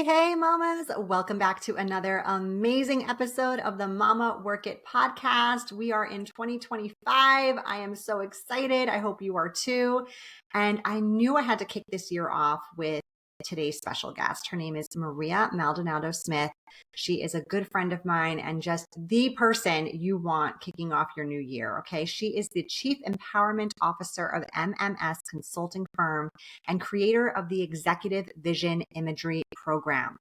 Hey, mamas. Welcome back to another amazing episode of the Mama Work It podcast. We are in 2025. I am so excited. I hope you are too. And I knew I had to kick this year off with today's special guest. Her name is Maria Maldonado Smith. She is a good friend of mine and just the person you want kicking off your new year. Okay. She is the Chief Empowerment Officer of MMS Consulting Firm and creator of the Executive Vision Imagery Program.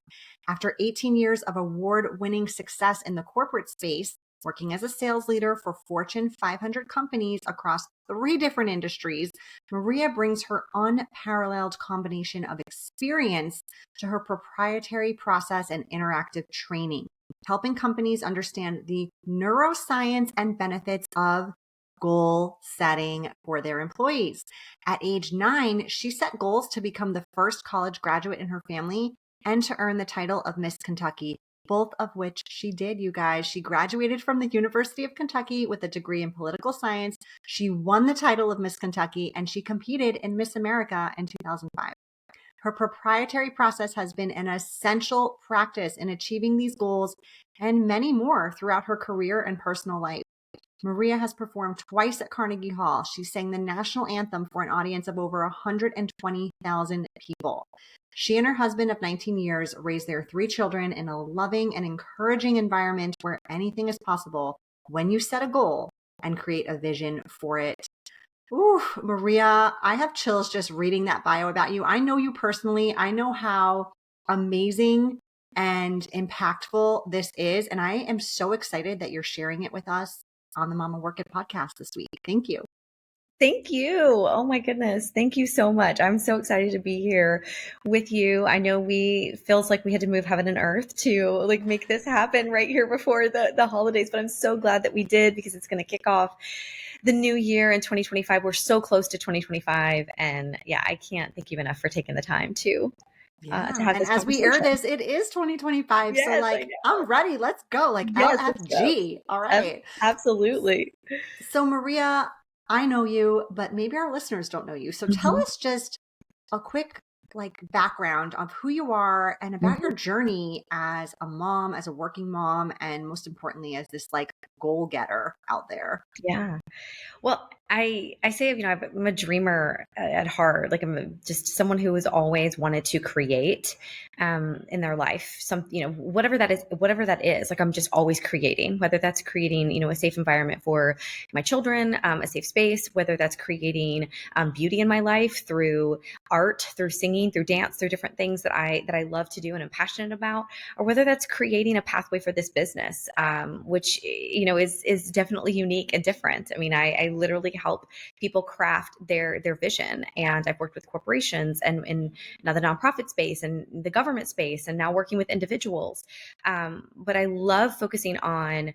After 18 years of award-winning success in the corporate space, working as a sales leader for Fortune 500 companies across 3 different industries, Maria brings her unparalleled combination of experience to her proprietary process and interactive training, helping companies understand the neuroscience and benefits of goal setting for their employees. At age 9, she set goals to become the first college graduate in her family and to earn the title of Miss Kentucky, both of which she did, you guys. She graduated from the University of Kentucky with a degree in political science. She won the title of Miss Kentucky, and she competed in Miss America in 2005. Her proprietary process has been an essential practice in achieving these goals and many more throughout her career and personal life. Maria has performed twice at Carnegie Hall. She sang the national anthem for an audience of over 120,000 people. She and her husband of 19 years raised their 3 children in a loving and encouraging environment where anything is possible when you set a goal and create a vision for it. Ooh, Maria, I have chills just reading that bio about you. I know you personally. I know how amazing and impactful this is. And I am so excited that you're sharing it with us on the Mama Work It podcast this week. Thank you. Thank you. Oh my goodness. Thank you so much. I'm so excited to be here with you. I know feels like we had to move heaven and earth to make this happen right here before the holidays, but I'm so glad that we did because it's going to kick off the new year in 2025. We're so close to 2025. And yeah, I can't thank you enough for taking the time to have And this as we air conversation. this, it is 2025. So Yes, I I'm know. ready. Let's go. Yes, let's go. LFG. All right. Absolutely. So Maria, I know you, but maybe our listeners don't know you. So tell Mhm. us just a quick background of who you are and about Mhm. your journey as a mom, as a working mom, and most importantly, as this goal getter out there. Yeah. Well, I say, I'm a dreamer at heart. I'm just someone who has always wanted to create in their life. Whatever that is, I'm just always creating, whether that's creating, a safe environment for my children, a safe space, whether that's creating beauty in my life through art, through singing, through dance, through different things that I love to do and I'm passionate about, or whether that's creating a pathway for this business, which, is definitely unique and different. I mean, I literally help people craft their vision. And I've worked with corporations and in now the nonprofit space and the government space, and now working with individuals. But I love focusing on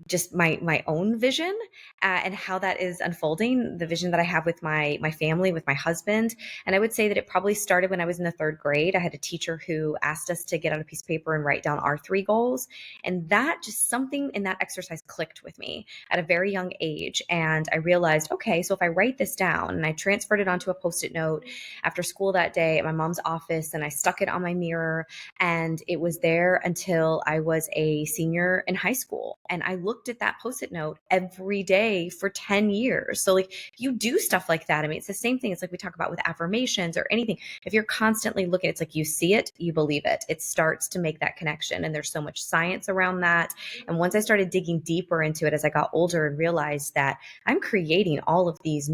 just my own vision and how that is unfolding, the vision that I have with my family, with my husband. And I would say that it probably started when I was in the 3rd grade. I had a teacher who asked us to get out a piece of paper and write down our 3 goals. And that just something in that exercise clicked with me at a very young age. And I realized, okay, so if I write this down, and I transferred it onto a Post-it note after school that day at my mom's office, and I stuck it on my mirror, and it was there until I was a senior in high school. And I looked at that Post-it note every day for 10 years. So you do stuff like that. I mean, it's the same thing. It's like we talk about with affirmations or anything. If you're constantly looking, it's like you see it, you believe it. It starts to make that connection. And there's so much science around that. And once I started digging deeper into it as I got older and realized that I'm creating all of these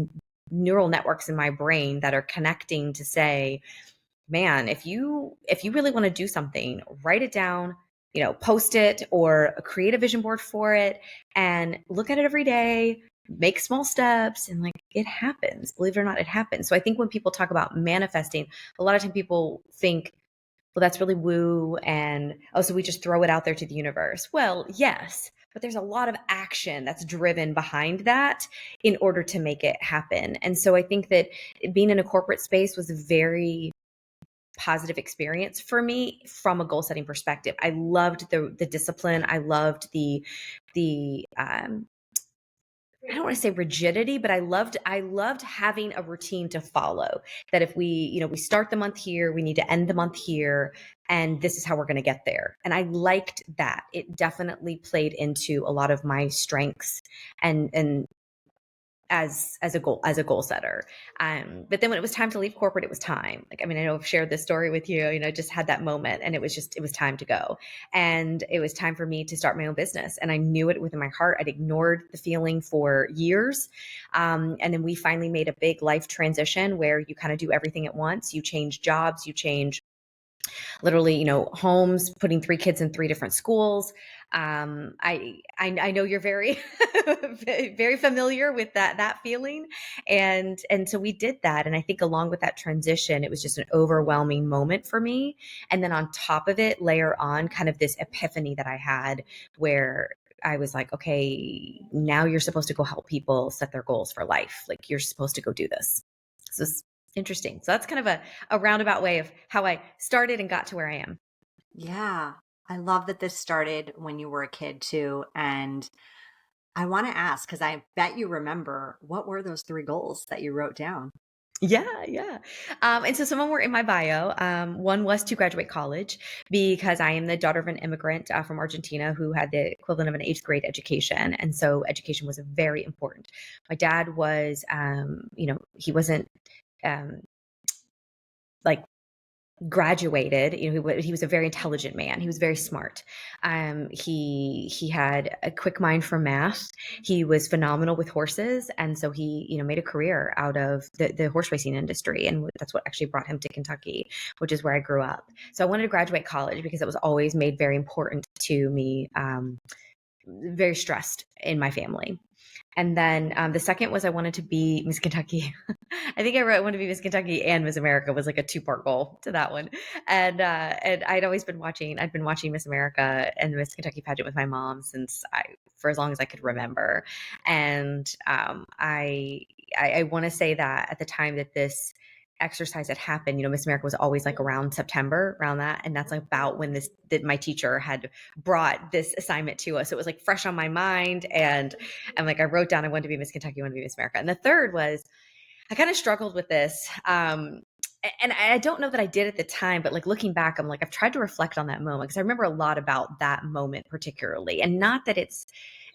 neural networks in my brain that are connecting to say, man, if you really want to do something, write it down, post it or create a vision board for it and look at it every day, make small steps, and it happens. Believe it or not, it happens. So I think when people talk about manifesting, a lot of time people think, well, that's really woo. And so we just throw it out there to the universe. Well, yes, but there's a lot of action that's driven behind that in order to make it happen. And so I think that being in a corporate space was a very positive experience for me from a goal setting perspective. I loved the discipline. I loved the I don't want to say rigidity, but I loved having a routine to follow. That if we, we start the month here, we need to end the month here, and this is how we're going to get there. And I liked that. It definitely played into a lot of my strengths and as a goal setter. But then when it was time to leave corporate, it was time. Like, I mean, I know I've shared this story with you, just had that moment, and it was time to go. And it was time for me to start my own business. And I knew it within my heart. I'd ignored the feeling for years. And then we finally made a big life transition where you kind of do everything at once. You change jobs, you change literally, homes, putting 3 kids in 3 different schools. I know you're very, very familiar with that feeling. And so we did that. And I think along with that transition, it was just an overwhelming moment for me. And then on top of it, layer on kind of this epiphany that I had where I was like, okay, now you're supposed to go help people set their goals for life. Like, you're supposed to go do this. So it's interesting. So that's kind of a roundabout way of how I started and got to where I am. Yeah. I love that this started when you were a kid too. And I want to ask, because I bet you remember, what were those 3 goals that you wrote down? Yeah, yeah. And so some of them were in my bio. One was to graduate college because I am the daughter of an immigrant from Argentina who had the equivalent of an 8th grade education. And so education was very important. My dad was, he wasn't um, like graduated. He was a very intelligent man. He was very smart. He had a quick mind for math. He was phenomenal with horses, and so he made a career out of the horse racing industry, and that's what actually brought him to Kentucky, which is where I grew up. So I wanted to graduate college because it was always made very important to me. Very stressed in my family. And then the second was I wanted to be Miss Kentucky. I think I wrote I wanted to be Miss Kentucky and Miss America was like a 2-part goal to that one. And I'd always been watching. I'd been watching Miss America and the Miss Kentucky pageant with my mom for as long as I could remember. And I want to say that at the time that this exercise had happened, Miss America was always like around September, around that, and that's like about when that my teacher had brought this assignment to us. So it was like fresh on my mind, and I'm like, I wrote down I wanted to be Miss Kentucky, I want to be Miss America. And the third was I kind of struggled with this. And I don't know that I did at the time, but like looking back, I'm like, I've tried to reflect on that moment because I remember a lot about that moment particularly. And not that it's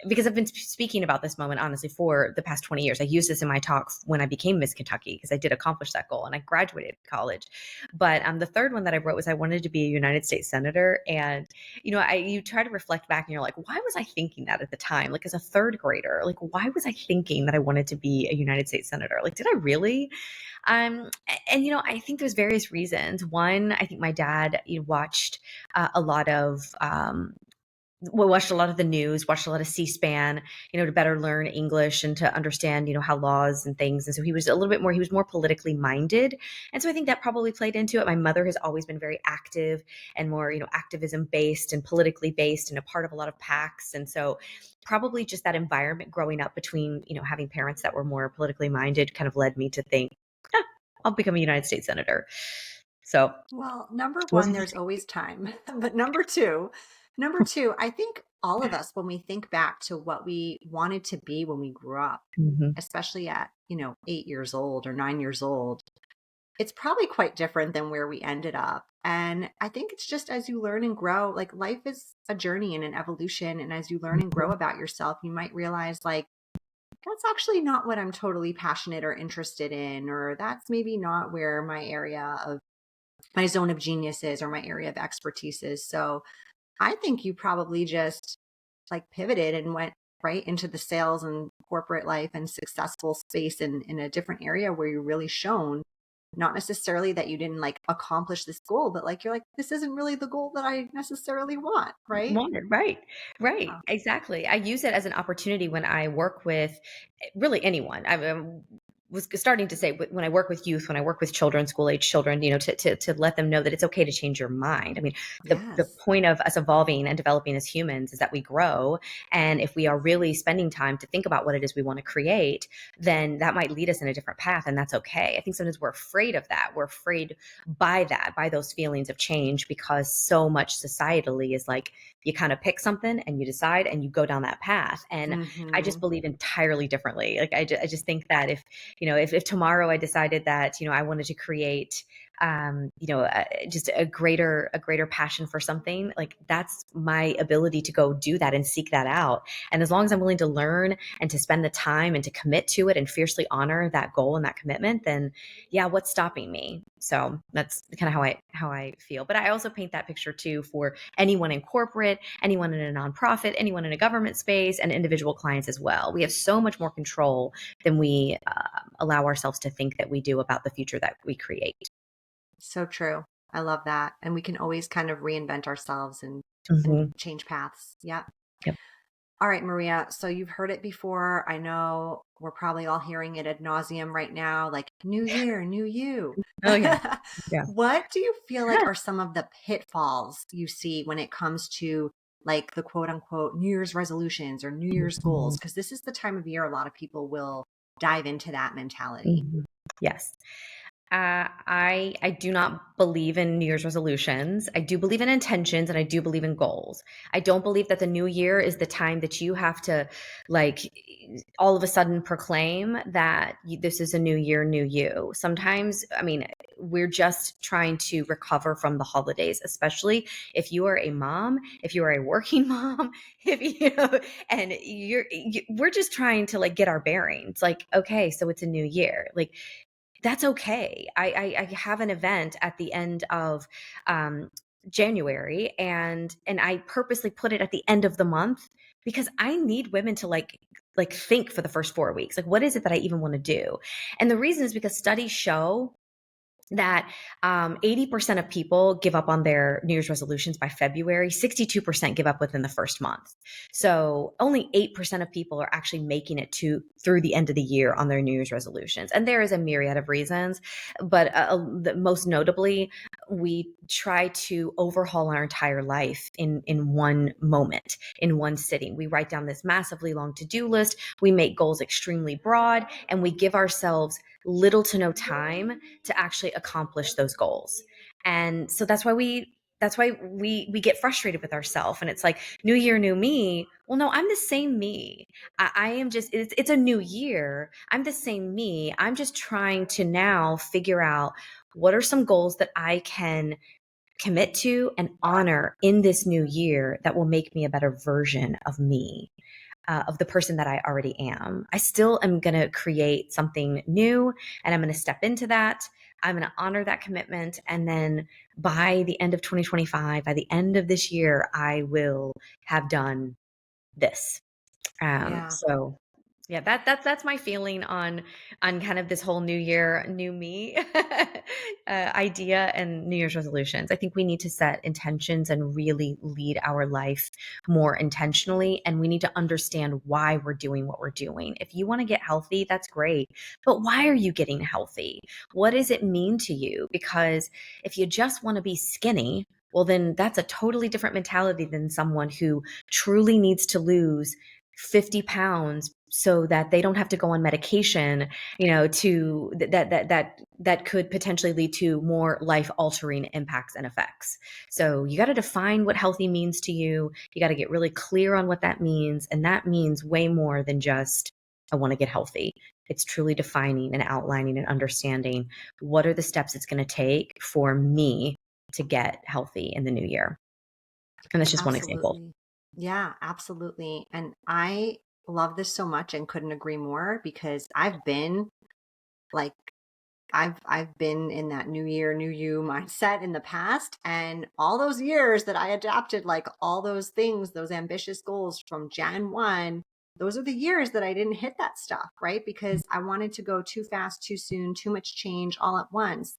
because I've been speaking about this moment, honestly, for the past 20 years. I used this in my talk when I became Miss Kentucky because I did accomplish that goal and I graduated college. But the third one that I wrote was I wanted to be a United States Senator. And, you try to reflect back and you're like, why was I thinking that at the time? Like as a 3rd grader, like why was I thinking that I wanted to be a United States Senator? Like, did I really? And I think there's various reasons. One, I think my dad watched a lot of we watched a lot of the news, watched a lot of C-SPAN, to better learn English and to understand, how laws and things. And so he was he was more politically minded. And so I think that probably played into it. My mother has always been very active and more, activism based and politically based and a part of a lot of PACs. And so probably just that environment growing up between, having parents that were more politically minded kind of led me to think, I'll become a United States Senator. So Well, number those one, are the there's always time. But number two, I think all of us, when we think back to what we wanted to be when we grew up, Mhm. especially at, 8 years old or 9 years old, it's probably quite different than where we ended up. And I think it's just as you learn and grow, like life is a journey and an evolution. And as you learn and grow about yourself, you might realize like, that's actually not what I'm totally passionate or interested in, or that's maybe not where my area of my zone of genius is or my area of expertise is. So I think you probably just like pivoted and went right into the sales and corporate life and successful space in a different area where you're really shown, not necessarily that you didn't like accomplish this goal, but like you're like, this isn't really the goal that I necessarily want, right? Wanted, right, right, Yeah. exactly. I use it as an opportunity when I work with really anyone. was starting to say when I work with youth, when I work with children, school age children, to let them know that it's okay to change your mind. I mean, the Yes. point of us evolving and developing as humans is that we grow. And if we are really spending time to think about what it is we want to create, then that might lead us in a different path. And that's okay. I think sometimes we're afraid of that. We're afraid by those feelings of change, because so much societally is like, you kind of pick something and you decide and you go down that path. And I just Mm-hmm. believe entirely differently. Like I just think that if tomorrow I decided that, I wanted to create, just a greater passion for something, like that's my ability to go do that and seek that out. And as long as I'm willing to learn and to spend the time and to commit to it and fiercely honor that goal and that commitment, then yeah, what's stopping me? So that's kind of how I feel. But I also paint that picture too for anyone in corporate, anyone in a nonprofit, anyone in a government space, and individual clients as well. We have so much more control than we allow ourselves to think that we do about the future that we create. So true. I love that. And we can always kind of reinvent ourselves and Hmm. change paths. Yeah. Yep. All right, Maria. So you've heard it before. I know we're probably all hearing it ad nauseum right now, like new year, new you. Oh yeah. Yeah. What do you feel like are some of the pitfalls you see when it comes to like the quote unquote New Year's resolutions or New Year's goals? Mhm. Because this is the time of year a lot of people will dive into that mentality. Mhm. Yes. I do not believe in New Year's resolutions. I do believe in intentions and I do believe in goals. I don't believe that the new year is the time that you have to like all of a sudden proclaim that this is a new year, new you. Sometimes, I mean, we're just trying to recover from the holidays, especially if you are a mom, if you are a working mom, if and we're just trying to like get our bearings. Like, okay, so it's a new year. Like, that's okay. I have an event at the end of um, January, and I purposely put it at the end of the month because I need women to like think for the first 4 weeks. Like, what is it that I even want to do? And the reason is because studies show that 80% of people give up on their New Year's resolutions by February, 62% give up within the first month. So only 8% of people are actually making it through the end of the year on their New Year's resolutions. And there is a myriad of reasons, but most notably, we try to overhaul our entire life in one moment, in one sitting. We write down this massively long to-do list, we make goals extremely broad, and we give ourselves little to no time to actually accomplish those goals. And so that's why we get frustrated with ourselves, and it's like new year, new me. Well, no, I'm the same me. I am just it's a new year. I'm the same me. I'm just trying to now figure out what are some goals that I can commit to and honor in this new year that will make me a better version of me, of the person that I already am. I still am going to create something new, and I'm going to step into that. I'm going to honor that commitment. And then by the end of 2025, by the end of this year, I will have done this. Yeah. So yeah, that's my feeling on kind of this whole new year, new me idea and New Year's resolutions. I think we need to set intentions and really lead our life more intentionally, and we need to understand why we're doing what we're doing. If you want to get healthy, that's great, but why are you getting healthy? What does it mean to you? Because if you just want to be skinny, well, then that's a totally different mentality than someone who truly needs to lose 50 pounds so that they don't have to go on medication, to that could potentially lead to more life altering impacts and effects. So you got to define what healthy means to you. You got to get really clear on what that means. And that means way more than just, I want to get healthy. It's truly defining and outlining and understanding what are the steps it's going to take for me to get healthy in the new year. And that's just one example. Absolutely. Yeah, absolutely. And I love this so much and couldn't agree more because I've been like I've been in that new year, new you mindset in the past, and all those years that I adapted like all those things, those ambitious goals from Jan 1, those are the years that I didn't hit that stuff, right? Because I wanted to go too fast, too soon, too much change all at once.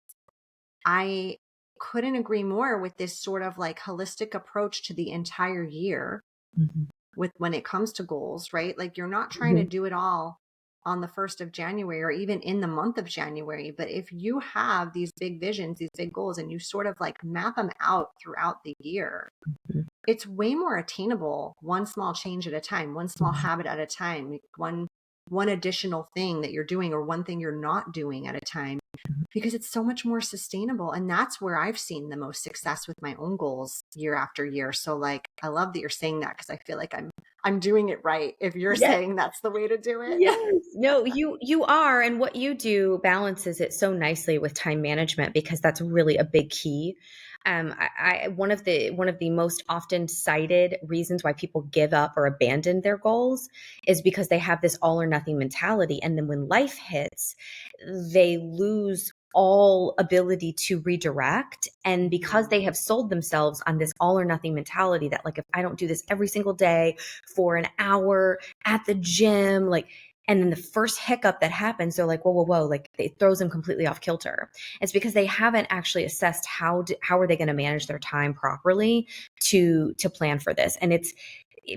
I couldn't agree more with this sort of like holistic approach to the entire year Mhm. with when it comes to goals, right? Like you're not trying to Mhm. do it all on the 1st of January or even in the month of January. But if you have these big visions, these big goals, and you sort of like map them out throughout the year, it's way more attainable, one small change at a time, one small habit at a time, one additional thing that you're doing or one thing you're not doing at a time, because it's so much more sustainable. And that's where I've seen the most success with my own goals year after year. So like, I love that you're saying that, because I feel like I'm doing it right if you're saying that's the way to do it. Yes. No, you are. And what you do balances it so nicely with time management, because that's really a big key. One of the most often cited reasons why people give up or abandon their goals is because they have this all or nothing mentality. And then when life hits, they lose all ability to redirect. And because they have sold themselves on this all or nothing mentality that like, if I don't do this every single day for an hour at the gym, like, and then the first hiccup that happens, they're like, whoa, like it throws them completely off kilter. It's because they haven't actually assessed how are they going to manage their time properly to plan for this. And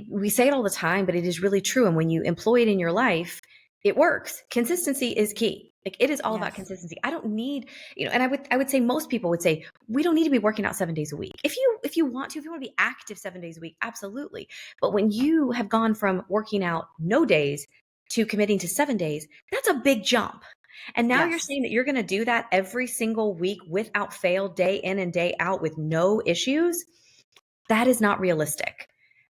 we say it all the time, but it is really true. And when you employ it in your life, it works. Consistency is key. Like it is all about consistency. I don't need, and I would say most people would say, we don't need to be working out 7 days a week. If you want to be active 7 days a week, absolutely. But when you have gone from working out no days to committing to 7 days, that's a big jump. And now you're saying that you're going to do that every single week without fail, day in and day out with no issues. That is not realistic.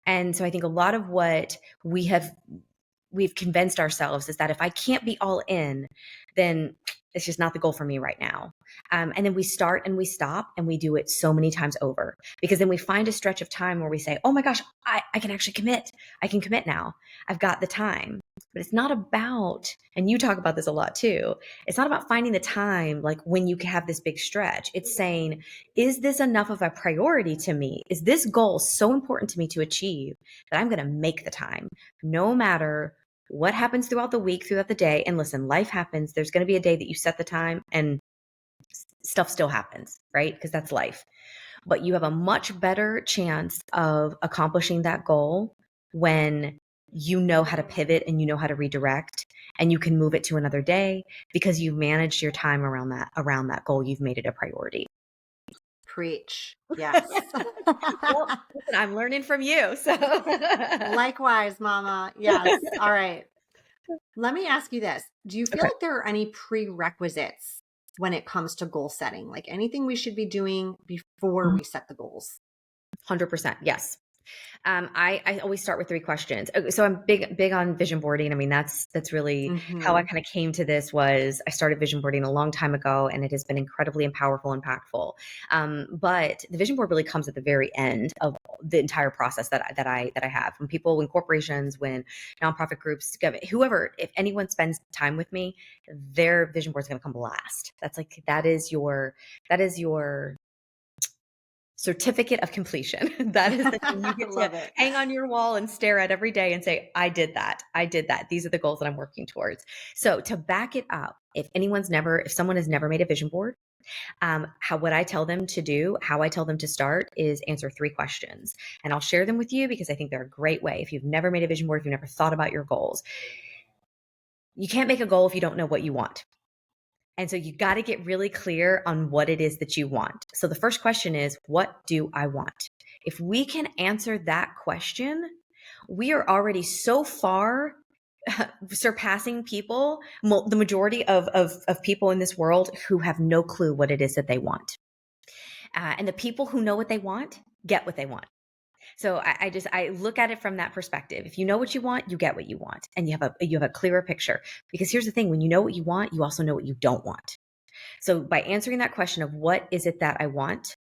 And so I think a lot of what we've convinced ourselves is that if I can't be all in, then it's just not the goal for me right now. And then we start and we stop and we do it so many times over, because then we find a stretch of time where we say, oh my gosh, I can actually commit. I can commit now. I've got the time. But it's not about, and you talk about this a lot too, it's not about finding the time like when you have this big stretch. It's saying, is this enough of a priority to me? Is this goal so important to me to achieve that I'm going to make the time no matter what happens throughout the week, throughout the day? And listen, life happens. There's going to be a day that you set the time and stuff still happens, right? Because that's life. But you have a much better chance of accomplishing that goal when you know how to pivot and you know how to redirect, and you can move it to another day because you've managed your time around that goal. You've made it a priority. Preach. Yes. Well, listen, I'm learning from you. So likewise, Mama. Yes. All right. Let me ask you this. Do you feel like there are any prerequisites when it comes to goal setting? Like anything we should be doing before we set the goals? 100%. Yes. I always start with 3 questions. So I'm big on vision boarding. I mean, that's really how I kind of came to this. Was I started vision boarding a long time ago, and it has been incredibly powerful, impactful. But the vision board really comes at the very end of the entire process that I have. When corporations, when nonprofit groups, whoever, if anyone spends time with me, their vision board is going to come last. That is your certificate of completion. That is the thing you get to hang on your wall and stare at every day and say, I did that. These are the goals that I'm working towards. So to back it up, if someone has never made a vision board, what I tell them to do, how I tell them to start is answer 3 questions. And I'll share them with you because I think they're a great way. If you've never made a vision board, if you've never thought about your goals, you can't make a goal if you don't know what you want. And so you got to get really clear on what it is that you want. So the first question is, what do I want? If we can answer that question, we are already so far surpassing people, the majority of people in this world who have no clue what it is that they want. And the people who know what they want get what they want. So I look at it from that perspective. If you know what you want, you get what you want, and you have a clearer picture. Because here's the thing: when you know what you want, you also know what you don't want. So by answering that question of what is it that I want,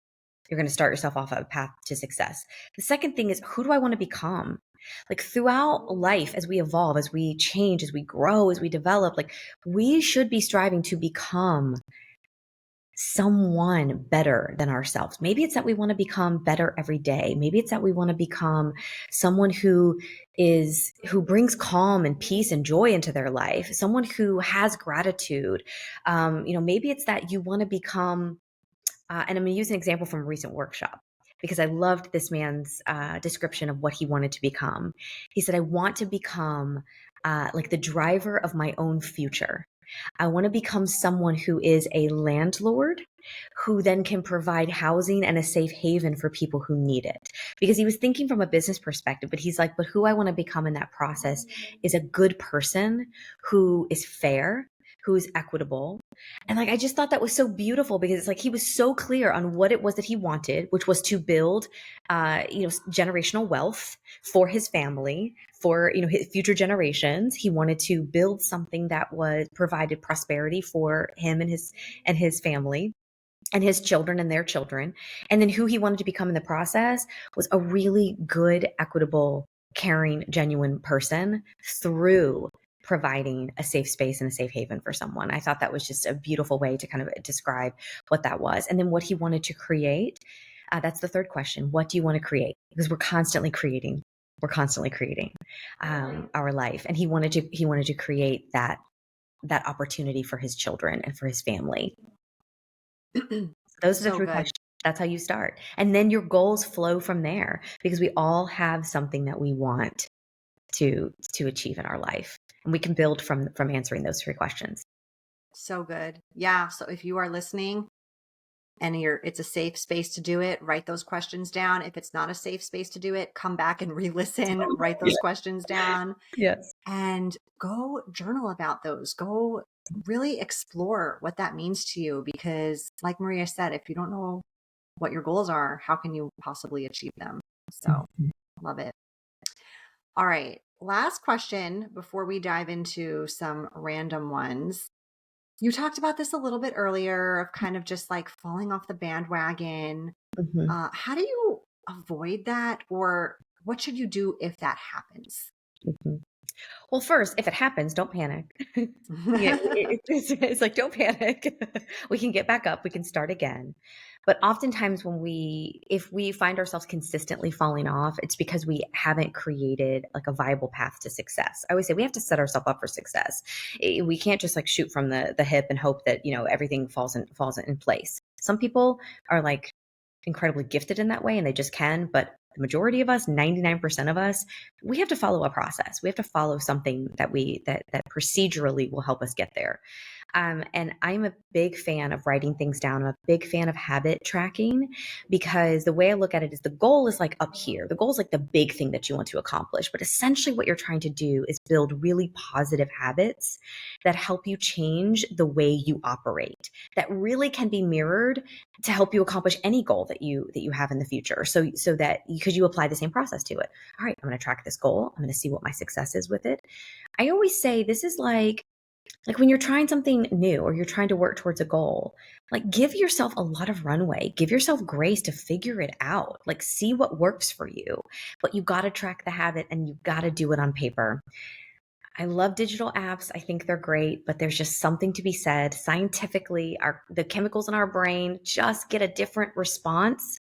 you're going to start yourself off a path to success. The second thing is, who do I want to become? Like throughout life, as we evolve, as we change, as we grow, as we develop, like we should be striving to become someone better than ourselves. Maybe it's that we want to become better every day. Maybe it's that we want to become someone who brings calm and peace and joy into their life, someone who has gratitude. Maybe it's that you want to become, and I'm going to use an example from a recent workshop because I loved this man's description of what he wanted to become. He said, I want to become like the driver of my own future. I want to become someone who is a landlord who then can provide housing and a safe haven for people who need it. Because he was thinking from a business perspective, but he's like, but who I want to become in that process is a good person who is fair, who is equitable. And like, I just thought that was so beautiful because it's like he was so clear on what it was that he wanted, which was to build, generational wealth for his family, for his future generations. He wanted to build something that was provided prosperity for him and his family and his children and their children. And then who he wanted to become in the process was a really good, equitable, caring, genuine person through providing a safe space and a safe haven for someone. I thought that was just a beautiful way to kind of describe what that was. And then what he wanted to create. That's the third question. What do you want to create? Because we're constantly creating. We're constantly creating our life. And he wanted to create that opportunity for his children and for his family. Those are the So three good. questions. That's how you start. And then your goals flow from there because we all have something that we want to achieve in our life. And we can build from answering those three questions. So good. Yeah. So if you are listening and it's a safe space to do it, write those questions down. If it's not a safe space to do it, come back and re-listen, write those questions down, Yes. and go journal about those. Go really explore what that means to you, because like Maria said, if you don't know what your goals are, how can you possibly achieve them? So love it. All right. Last question before we dive into some random ones. You talked about this a little bit earlier of kind of just like falling off the bandwagon. Mm-hmm. How do you avoid that, or what should you do if that happens? Mm-hmm. Well, first, if it happens, don't panic. It's like, don't panic. We can get back up. We can start again. But oftentimes if we find ourselves consistently falling off, it's because we haven't created like a viable path to success. I always say we have to set ourselves up for success. We can't just like shoot from the hip and hope that, everything falls in place. Some people are like incredibly gifted in that way and they just can, but the majority of us, 99% of us, we have to follow a process. We have to follow something that that procedurally will help us get there. And I'm a big fan of writing things down. I'm a big fan of habit tracking because the way I look at it is the goal is like up here. The goal is like the big thing that you want to accomplish. But essentially, what you're trying to do is build really positive habits that help you change the way you operate, that really can be mirrored to help you accomplish any goal that you have in the future. So that because you apply the same process to it. All right, I'm going to track this goal. I'm going to see what my success is with it. I always say this is like when you're trying something new or you're trying to work towards a goal, like give yourself a lot of runway, give yourself grace to figure it out, like see what works for you. But you got to track the habit and you got to do it on paper. I love digital apps. I think they're great, but there's just something to be said. Scientifically, the chemicals in our brain just get a different response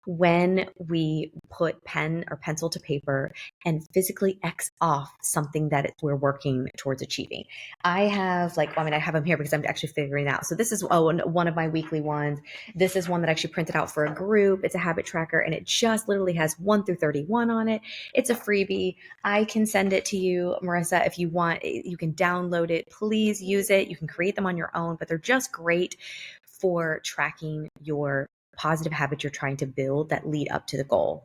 when we put pen or pencil to paper and physically X off something that we're working towards achieving. I have I have them here because I'm actually figuring it out. So this is one of my weekly ones. This is one that I actually printed out for a group. It's a habit tracker and it just literally has 1 through 31 on it. It's a freebie. I can send it to you, Marissa, if you want. You can download it. Please use it. You can create them on your own, but they're just great for tracking your positive habits you're trying to build that lead up to the goal.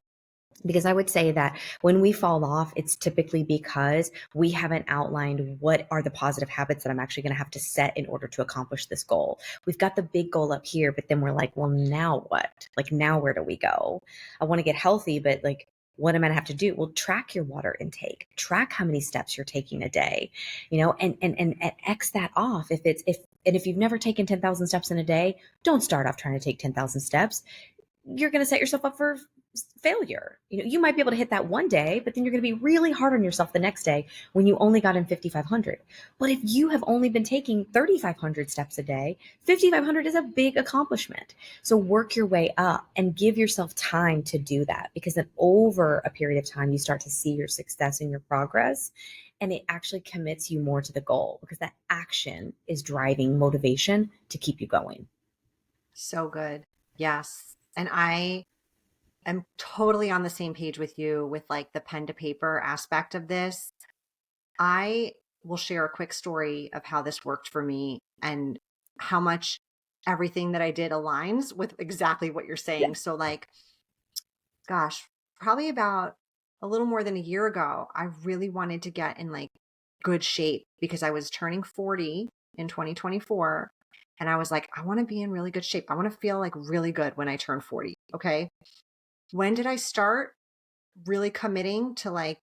Because I would say that when we fall off, it's typically because we haven't outlined what are the positive habits that I'm actually going to have to set in order to accomplish this goal. We've got the big goal up here, but then we're like, well, now what? Like, now where do we go? I want to get healthy, but like, what am I going to have to do? Well, track your water intake, track how many steps you're taking a day, and X that off. If you've never taken 10,000 steps in a day, don't start off trying to take 10,000 steps. You're going to set yourself up for failure. You might be able to hit that one day, but then you're going to be really hard on yourself the next day when you only got in 5,500. But if you have only been taking 3,500 steps a day, 5,500 is a big accomplishment. So work your way up and give yourself time to do that, because then over a period of time, you start to see your success and your progress. And it actually commits you more to the goal because that action is driving motivation to keep you going. So good. Yes. And I am totally on the same page with you with like the pen to paper aspect of this. I will share a quick story of how this worked for me and how much everything that I did aligns with exactly what you're Yeah. saying. So, like, gosh, probably about a little more than a year ago, I really wanted to get in like good shape because I was turning 40 in 2024. And I was like, I want to be in really good shape. I want to feel like really good when I turn 40. Okay. When did I start really committing to like,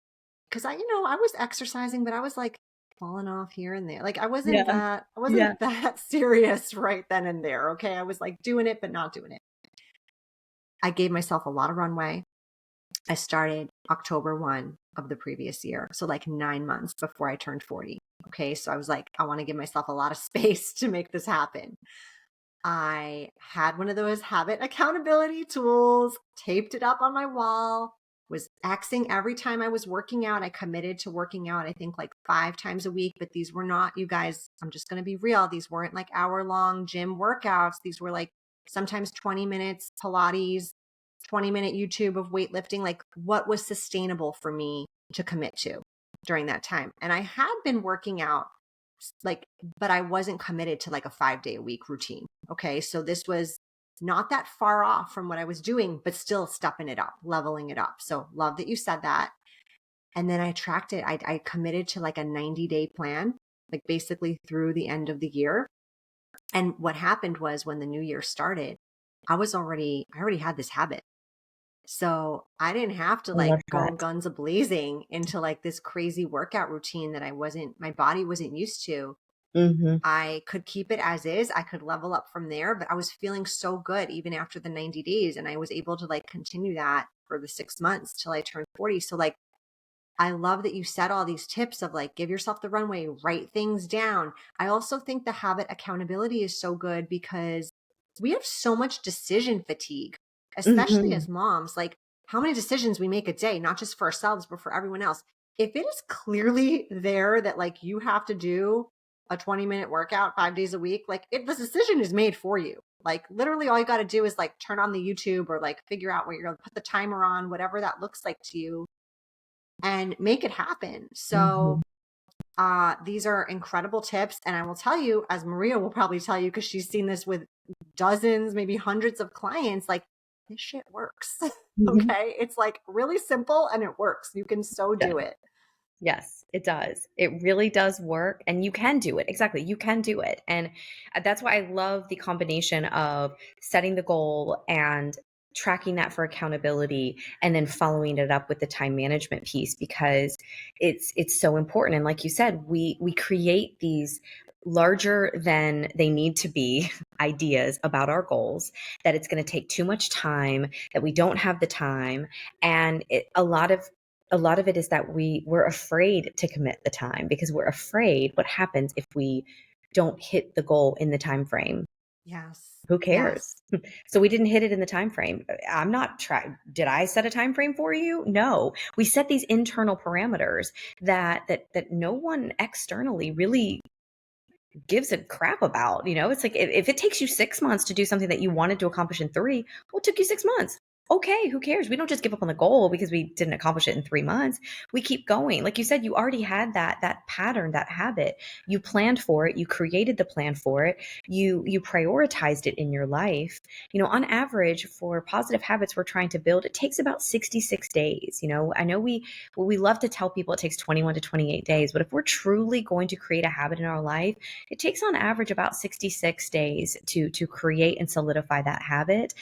because I was exercising, but I was like falling off here and there. Like Yeah. I Yeah. wasn't that serious right then and there. Okay. I was like doing it, but not doing it. I gave myself a lot of runway. I started October 1 of the previous year. So like 9 months before I turned 40. Okay. So I was like, I want to give myself a lot of space to make this happen. I had one of those habit accountability tools, taped it up on my wall, was Xing every time I was working out. I committed to working out, I think like 5 times a week, but these were not, you guys, I'm just going to be real. These weren't like hour-long gym workouts. These were like sometimes 20 minutes Pilates, 20-minute YouTube of weightlifting, like what was sustainable for me to commit to during that time. And I had been working out like, but I wasn't committed to like a 5-day a week routine. Okay. So this was not that far off from what I was doing, but still stepping it up, leveling it up. So love that you said that. And then I tracked it. I committed to like a 90-day plan, like basically through the end of the year. And what happened was when the new year started, I already had this habit. So I didn't have to I like love go that. guns a blazing into like this crazy workout routine that my body wasn't used to. Mm-hmm. I could keep it as is. I could level up from there, but I was feeling so good even after the 90 days. And I was able to like continue that for the 6 months till I turned 40. So like, I love that you said all these tips of like, give yourself the runway, write things down. I also think the habit accountability is so good because we have so much decision fatigue, especially Mm-hmm. as moms. Like, how many decisions we make a day, not just for ourselves, but for everyone else. If it is clearly there that like you have to do a 20-minute workout 5 days a week, like the decision is made for you. Like, literally, all you got to do is like turn on the YouTube or like figure out what you're going to put the timer on, whatever that looks like to you, and make it happen. Mm-hmm. So these are incredible tips. And I will tell you, as Maria will probably tell you, because she's seen this with dozens, maybe hundreds of clients, like this shit works. Mm-hmm. Okay. It's like really simple and it works. You can so do it. Yes, it does. It really does work, and you can do it. Exactly. You can do it. And that's why I love the combination of setting the goal and tracking that for accountability and then following it up with the time management piece, because it's so important. And like you said, we create these larger than they need to be ideas about our goals, that it's going to take too much time, that we don't have the time. And a lot of it is that we're afraid to commit the time, because we're afraid what happens if we don't hit the goal in the time frame. Yes. Who cares? Yes. So we didn't hit it in the time frame. I'm not trying. Did I set a time frame for you? No. We set these internal parameters that no one externally really gives a crap about. It's like, if it takes you 6 months to do something that you wanted to accomplish in three, well, it took you 6 months. Okay, who cares? We don't just give up on the goal because we didn't accomplish it in 3 months. We keep going. Like you said, you already had that pattern, that habit. You planned for it. You created the plan for it. You prioritized it in your life. On average, for positive habits we're trying to build, it takes about 66 days. I know we love to tell people it takes 21 to 28 days, but if we're truly going to create a habit in our life, it takes on average about 66 days to create and solidify that habit.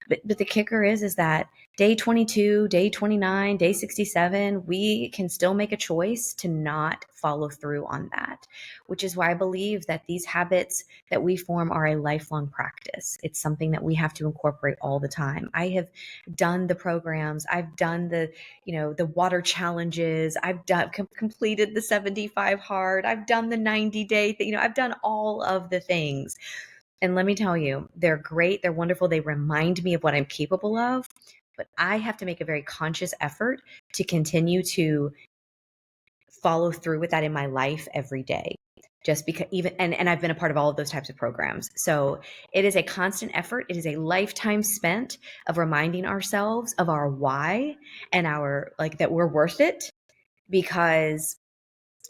But the kicker is that day 22, day 29, day 67, we can still make a choice to not follow through on that, which is why I believe that these habits that we form are a lifelong practice. It's something that we have to incorporate all the time. I have done the programs, I've done the water challenges, I've completed the 75 hard, I've done the 90-day thing, I've done all of the things. And let me tell you, they're great, they're wonderful, they remind me of what I'm capable of, but I have to make a very conscious effort to continue to follow through with that in my life every day. Just because and I've been a part of all of those types of programs. So it is a constant effort. It is a lifetime spent of reminding ourselves of our why and our, like, that we're worth it, because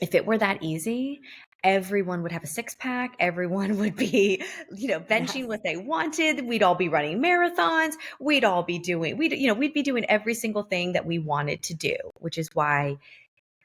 if it were that easy, everyone would have a six pack. Everyone would be, benching Yes. what they wanted. We'd all be running marathons. We'd be doing every single thing that we wanted to do, which is why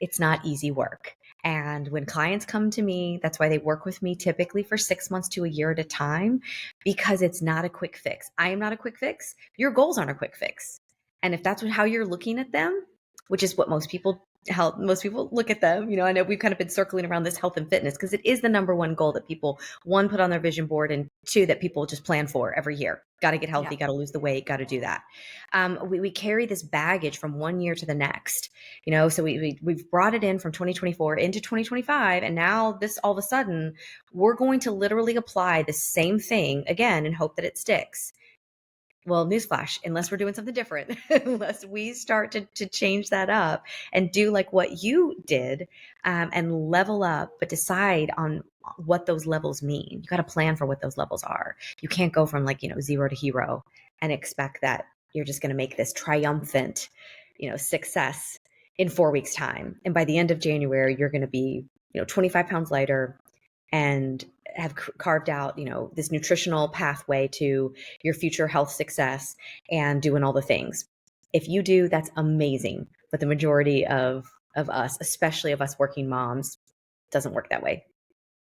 it's not easy work. And when clients come to me, that's why they work with me typically for 6 months to a year at a time, because it's not a quick fix. I am not a quick fix. Your goals aren't a quick fix. And if that's how you're looking at them, which is what most people look at them, I know we've kind of been circling around this health and fitness because it is the number one goal that people, one, put on their vision board, and two, that people just plan for every year. Got to get healthy, Yeah. got to lose the weight, got to do that. We carry this baggage from one year to the next, so we've brought it in from 2024 into 2025. And now this, all of a sudden, we're going to literally apply the same thing again and hope that it sticks. Well, newsflash, unless we're doing something different, unless we start to change that up and do like what you did, and level up, but decide on what those levels mean. You got to plan for what those levels are. You can't go from zero to hero and expect that you're just going to make this triumphant, success in 4 weeks time. And by the end of January, you're going to be, 25 pounds lighter and have carved out, this nutritional pathway to your future health success and doing all the things. If you do, that's amazing. But the majority of us, especially of us working moms, doesn't work that way.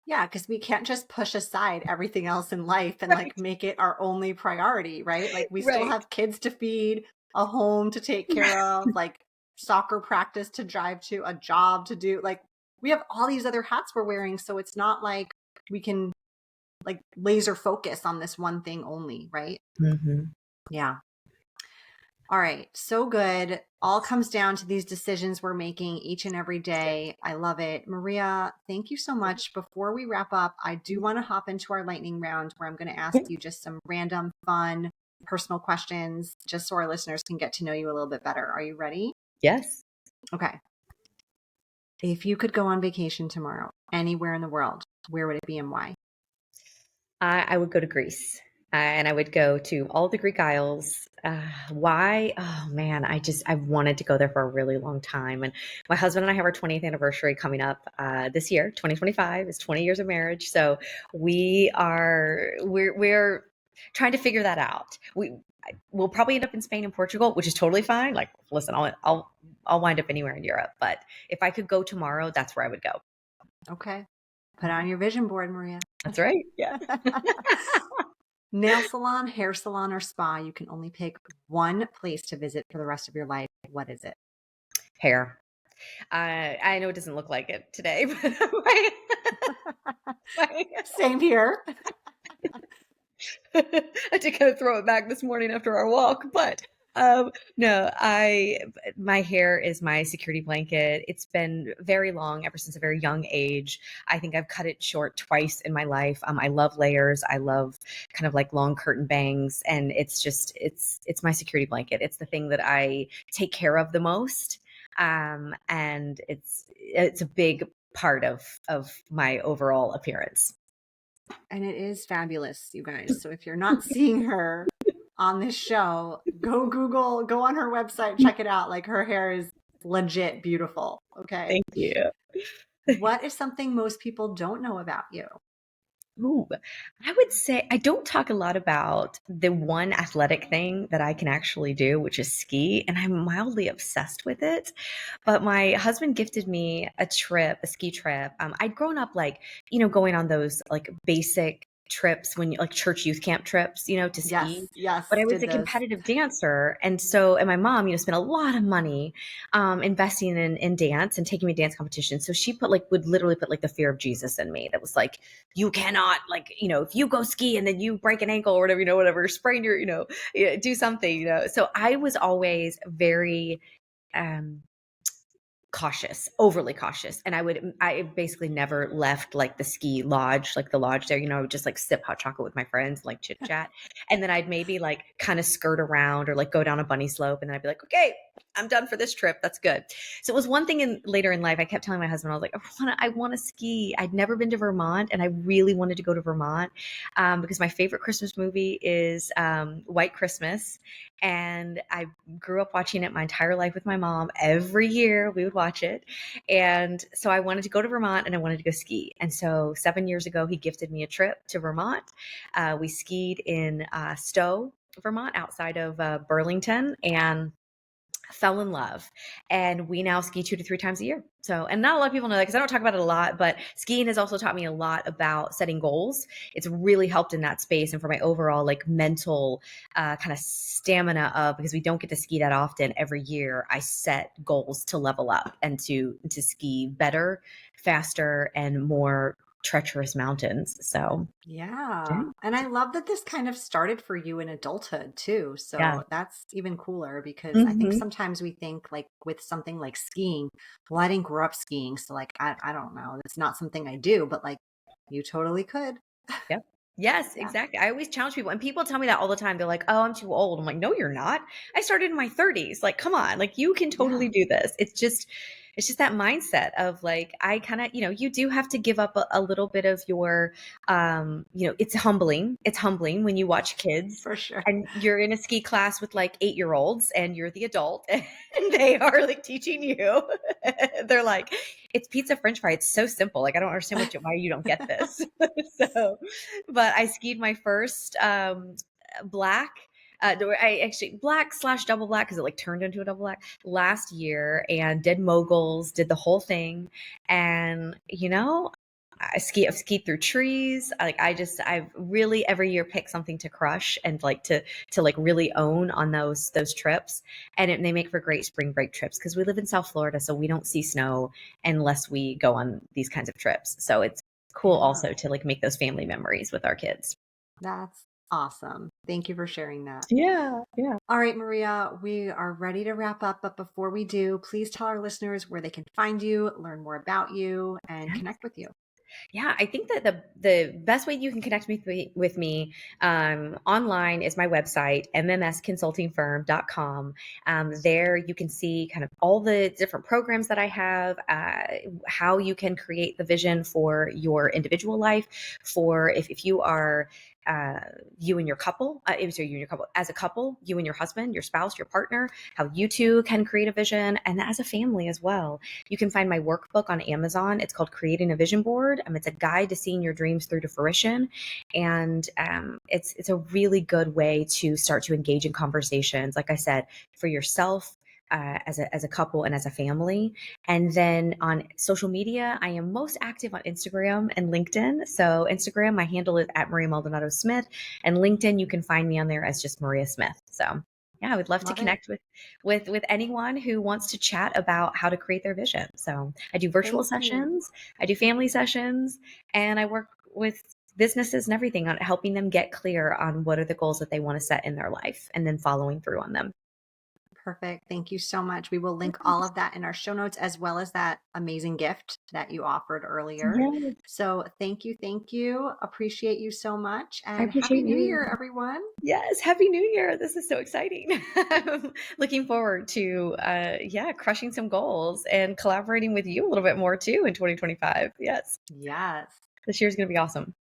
Yeah, because we can't just push aside everything else in life and Right. make it our only priority, right? Like we still Right. have kids to feed, a home to take care of, like soccer practice to drive to, a job to do. Like we have all these other hats we're wearing. So it's not like we can laser focus on this one thing only, right? Mm-hmm. Yeah. All right. So good. All comes down to these decisions we're making each and every day. I love it. Maria, thank you so much. Before we wrap up, I do want to hop into our lightning round where I'm going to ask you just some random, fun, personal questions, just so our listeners can get to know you a little bit better. Are you ready? Yes. Okay. If you could go on vacation tomorrow, anywhere in the world, where would it be and why? I would go to Greece, and I would go to all the Greek Isles. Why? Oh man, I wanted to go there for a really long time. And my husband and I have our 20th anniversary coming up this year. 2025 is 20 years of marriage, so we're trying to figure that out. We'll probably end up in Spain and Portugal, which is totally fine. Like, listen, I'll wind up anywhere in Europe, but if I could go tomorrow, that's where I would go. Okay. Put on your vision board, Maria. That's right. Yeah. Nail salon, hair salon, or spa. You can only pick one place to visit for the rest of your life. What is it? Hair. I know it doesn't look like it today, but Same here. I did kind of throw it back this morning after our walk, but no, my hair is my security blanket. It's been very long, ever since a very young age. I think I've cut it short twice in my life. I love layers. I love kind of like long curtain bangs, and it's my security blanket. It's the thing that I take care of the most, and it's a big part of my overall appearance. And it is fabulous, you guys. So if you're not seeing her on this show, go Google, go on her website, check it out. Like her hair is legit beautiful. Okay. Thank you. What is something most people don't know about you? Ooh, I would say I don't talk a lot about the one athletic thing that I can actually do, which is ski, and I'm mildly obsessed with it. But my husband gifted me a ski trip. I'd grown up going on those like basic trips when like church youth camp trips, to ski. Yes. Yes. But I was Did a those. competitive dancer. And my mom, spent a lot of money investing in dance and taking me to dance competitions. So she would literally put like the fear of Jesus in me. That was like, you cannot if you go ski and then you break an ankle or whatever, sprain your, do something, So I was always very, cautious, overly cautious. And I basically never left like the ski lodge, like the lodge there, I would just like sip hot chocolate with my friends, like chit chat. And then I'd maybe like kind of skirt around or like go down a bunny slope. And then I'd be like, okay, I'm done for this trip. That's good. So it was one thing later in life, I kept telling my husband, I was like, I want to ski. I'd never been to Vermont and I really wanted to go to Vermont because my favorite Christmas movie is White Christmas. And I grew up watching it my entire life with my mom. Every year we would watch watch it. And so I wanted to go to Vermont and I wanted to go ski. And so 7 years ago, he gifted me a trip to Vermont. We skied in Stowe, Vermont, outside of Burlington, and fell in love. And we now ski 2 to 3 times a year. So, and not a lot of people know that because I don't talk about it a lot, but skiing has also taught me a lot about setting goals. It's really helped in that space and for my overall like mental kind of stamina of, because we don't get to ski that often every year, I set goals to level up and to ski better, faster, and more treacherous mountains. So Yeah. And I love that this kind of started for you in adulthood too. yeah. So that's even cooler because I think Hmm. sometimes we think like with something like skiing, well, I didn't grow up skiing. So like, I don't know. It's not something I do, but like you totally could. Yep. Yes, Yeah. exactly. I always challenge people, and people tell me that all the time. They're like, "Oh, I'm too old." I'm like, "No, you're not. I started in my 30s. Like, come on. Like, you can Yeah, totally do this." It's just that mindset of like, I kind of, you do have to give up a little bit of your, it's humbling. It's humbling when you watch kids for sure. and you're in a ski class with like 8-year-olds and you're the adult and they are like teaching you. They're like, it's pizza French fry. It's so simple. Like, I don't understand why you don't get this. So, but I skied my first black. I actually black slash double black because it like turned into a double black last year and did moguls, did the whole thing. And, I've skied through trees. I've really every year picked something to crush and like to like really own on those trips. And they make for great spring break trips because we live in South Florida, so we don't see snow unless we go on these kinds of trips. So it's cool Yeah, also to like make those family memories with our kids. that's awesome. Thank you for sharing that. Yeah, yeah. All right, Maria, we are ready to wrap up. But before we do, please tell our listeners where they can find you, learn more about you, and connect with you. Yeah, I think that the best way you can connect with me online is my website, mmsconsultingfirm.com. There you can see kind of all the different programs that I have, how you can create the vision for your individual life, for if you are you and your couple, so you and your couple, as a couple, you and your husband, your spouse, your partner, how you two can create a vision, and as a family as well. You can find my workbook on Amazon. It's called Creating a Vision Board. It's a guide to seeing your dreams through to fruition, and it's a really good way to start to engage in conversations. Like I said, for yourself. As a couple and as a family. And then on social media, I am most active on Instagram and LinkedIn. So Instagram, my handle is at Maria Maldonado Smith, and LinkedIn, you can find me on there as just Maria Smith. So yeah, I would love to Love it. connect with anyone who wants to chat about how to create their vision. So I do virtual Thank you. sessions, I do family sessions, and I work with businesses and everything on helping them get clear on what are the goals that they want to set in their life and then following through on them. Perfect. Thank you so much. We will link all of that in our show notes as well as that amazing gift that you offered earlier. Yes, So thank you. Thank you. Appreciate you so much. I And Happy appreciate New you. Year, everyone. Yes, Happy New Year. This is so exciting. I'm looking forward to crushing some goals and collaborating with you a little bit more too in 2025. Yes. Yes. This year's going to be awesome.